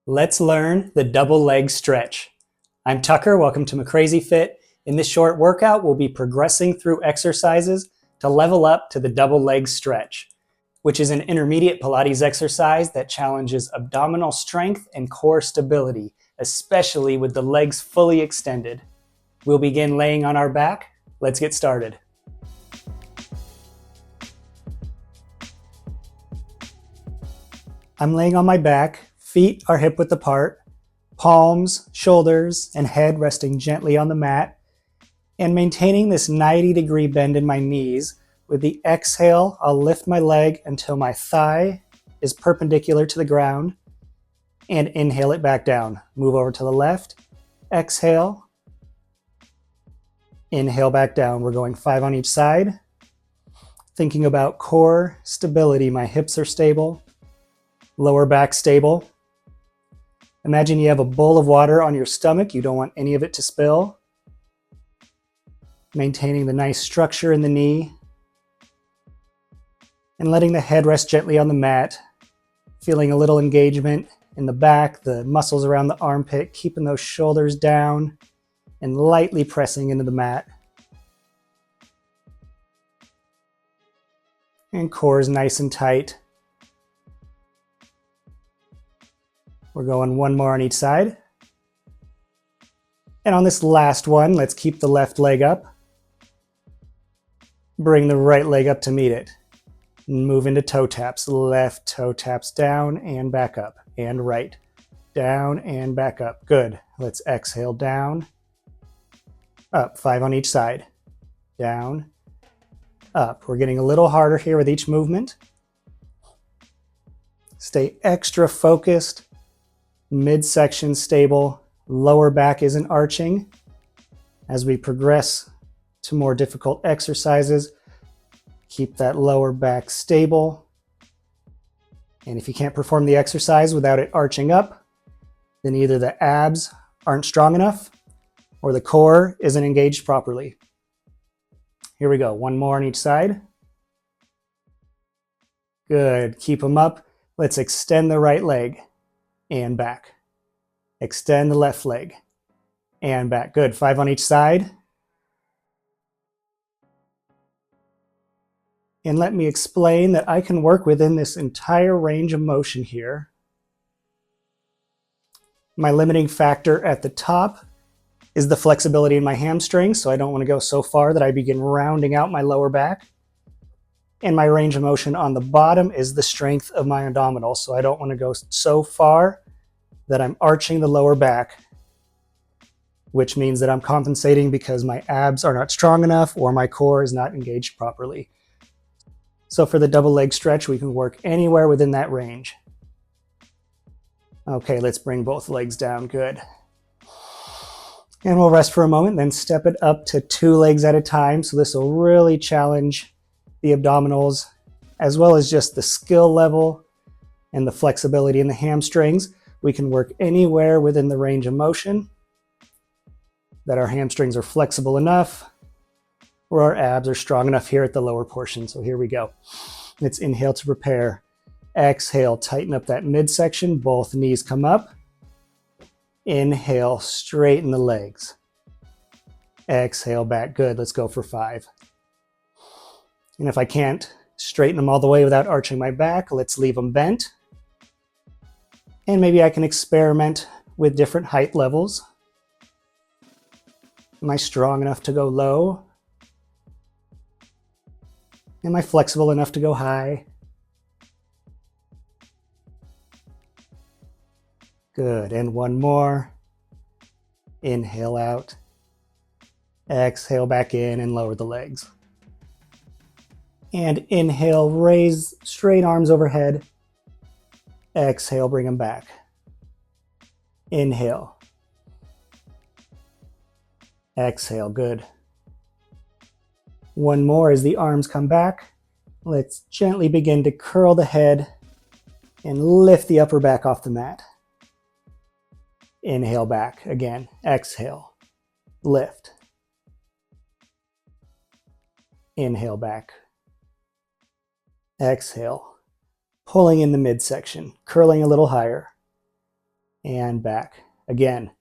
Let's learn the double leg stretch. I'm Tucker, welcome to McCrazy Fit. In this short workout, we'll be progressing through exercises to level up to the double leg stretch, which is an intermediate Pilates exercise that challenges abdominal strength and core stability, especially with the legs fully extended. We'll begin laying on our back. Let's get started. I'm laying on my back, feet are hip width apart, palms, shoulders, and head resting gently on the mat, and maintaining this 90-degree bend in my knees. With the exhale, I'll lift my leg until my thigh is perpendicular to the ground, and inhale it back down. Move over to the left, exhale, inhale back down. We're going 5 on each side. Thinking about core stability, my hips are stable, lower back stable. Imagine you have a bowl of water on your stomach. You don't want any of it to spill. Maintaining the nice structure in the knee. And letting the head rest gently on the mat. Feeling a little engagement in the back, the muscles around the armpit, keeping those shoulders down and lightly pressing into the mat. And core is nice and tight. We're going one more on each side. And on this last one, let's keep the left leg up. Bring the right leg up to meet it. Move into toe taps. Left toe taps down and back up. And right. Down and back up. Good. Let's exhale down. Up. 5 on each side. Down. Up. We're getting a little harder here with each movement. Stay extra focused. Midsection stable, lower back isn't arching. As we progress to more difficult exercises, keep that lower back stable. And if you can't perform the exercise without it arching up, then either the abs aren't strong enough or the core isn't engaged properly. Here we go, one more on each side. Good, keep them up. Let's extend the right leg. And back. Extend the left leg and back. Good. 5 on each side. And let me explain that I can work within this entire range of motion here. My limiting factor at the top is the flexibility in my hamstrings, so I don't want to go so far that I begin rounding out my lower back. And my range of motion on the bottom is the strength of my abdominals, so I don't want to go so far that I'm arching the lower back, which means that I'm compensating because my abs are not strong enough or my core is not engaged properly. So for the double leg stretch, we can work anywhere within that range. Okay, let's bring both legs down. Good. And we'll rest for a moment, then step it up to 2 legs at a time. So this will really challenge the abdominals, as well as just the skill level and the flexibility in the hamstrings. We can work anywhere within the range of motion that our hamstrings are flexible enough or our abs are strong enough here at the lower portion. So here we go. Let's inhale to prepare. Exhale, tighten up that midsection. Both knees come up. Inhale, straighten the legs. Exhale, back. Good. Let's go for 5. And if I can't straighten them all the way without arching my back, let's leave them bent. And maybe I can experiment with different height levels. Am I strong enough to go low? Am I flexible enough to go high? Good, and one more. Inhale out. Exhale back in and lower the legs. And inhale, raise straight arms overhead. Exhale, bring them back. Inhale. Exhale, good. One more as the arms come back. Let's gently begin to curl the head and lift the upper back off the mat. Inhale back again. Exhale. Lift. Inhale back. Exhale. Pulling in the midsection, curling a little higher. and back. Again,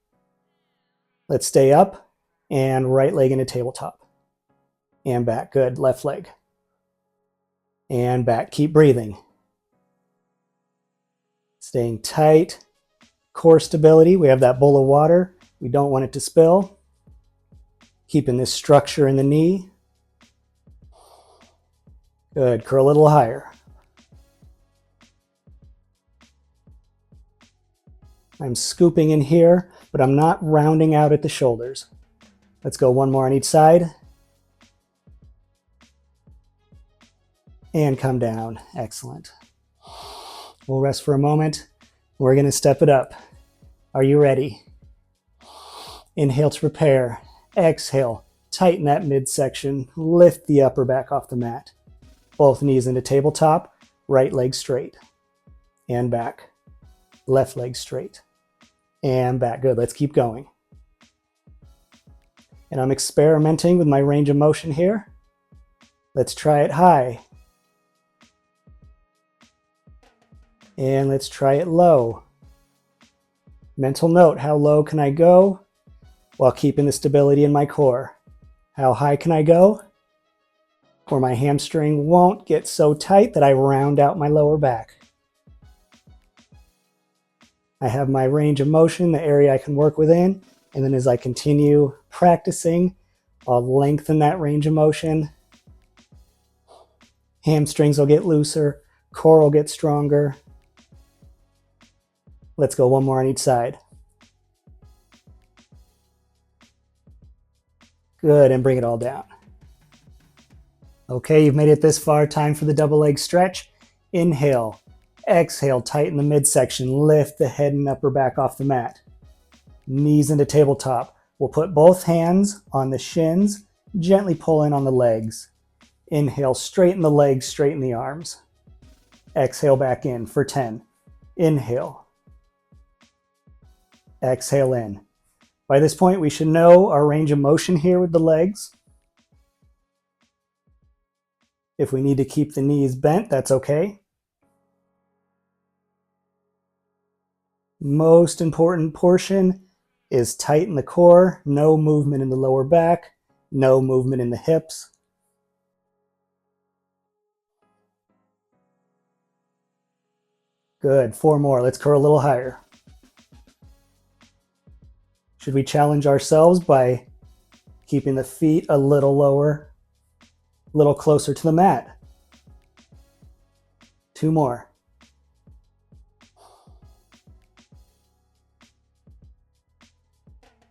let's stay up and right leg into tabletop and back. Good. Left leg and back. Keep breathing. Staying tight. Core stability. We have that bowl of water. We don't want it to spill. Keeping this structure in the knee. Good. Curl a little higher. I'm scooping in here, but I'm not rounding out at the shoulders. Let's go one more on each side. And come down. Excellent. We'll rest for a moment. We're going to step it up. Are you ready? Inhale to prepare. Exhale. Tighten that midsection. Lift the upper back off the mat. Both knees into tabletop. Right leg straight. And back. Left leg straight. And back. Good. Let's keep going. And I'm experimenting with my range of motion here. Let's try it high. And let's try it low. Mental note, how low can I go while keeping the stability in my core? How high can I go where my hamstring won't get so tight that I round out my lower back? I have my range of motion, the area I can work within, and then as I continue practicing, I'll lengthen that range of motion. Hamstrings will get looser, core will get stronger. Let's go one more on each side. Good, and bring it all down. Okay, you've made it this far. Time for the double leg stretch. Inhale, exhale, tighten the midsection, lift the head and upper back off the mat. Knees into tabletop. We'll put both hands on the shins, gently pull in on the legs. Inhale, straighten the legs, straighten the arms. Exhale back in for 10. Inhale. Exhale in. By this point, we should know our range of motion here with the legs. If we need to keep the knees bent, that's okay. Most important portion is tighten the core, no movement in the lower back, no movement in the hips. Good, 4 more. Let's curl a little higher. Should we challenge ourselves by keeping the feet a little lower, a little closer to the mat? 2 more.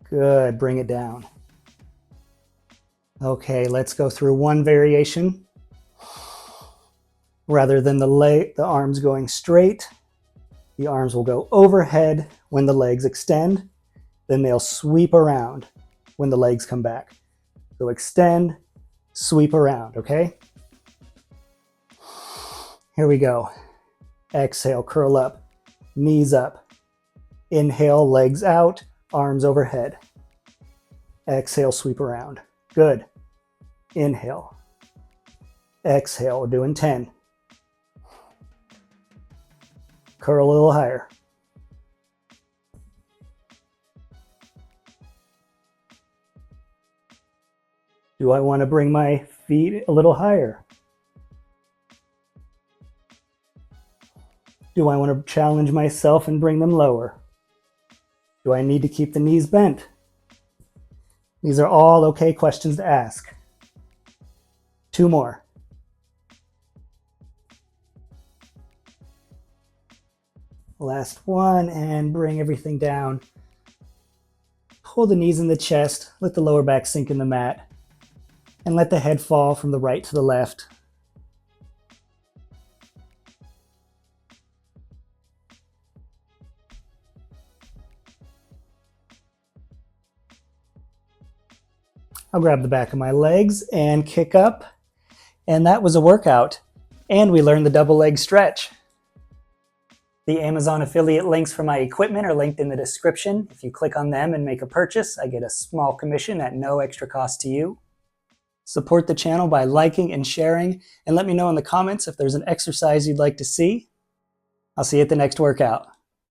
Good, bring it down. Okay, let's go through one variation. Rather than the arms going straight, the arms will go overhead when the legs extend. Then they'll sweep around when the legs come back. So extend, sweep around, okay? Here we go. Exhale, curl up, knees up. Inhale, legs out, arms overhead. Exhale, sweep around. Good. Inhale. Exhale, we're doing 10. Curl a little higher. Do I want to bring my feet a little higher? Do I want to challenge myself and bring them lower? Do I need to keep the knees bent? These are all okay questions to ask. 2 more. Last one, and bring everything down. Pull the knees in the chest, let the lower back sink in the mat, and let the head fall from the right to the left. I'll grab the back of my legs and kick up. And that was a workout. And we learned the double leg stretch. The Amazon affiliate links for my equipment are linked in the description. If you click on them and make a purchase, I get a small commission at no extra cost to you. Support the channel by liking and sharing, and let me know in the comments if there's an exercise you'd like to see. I'll see you at the next workout.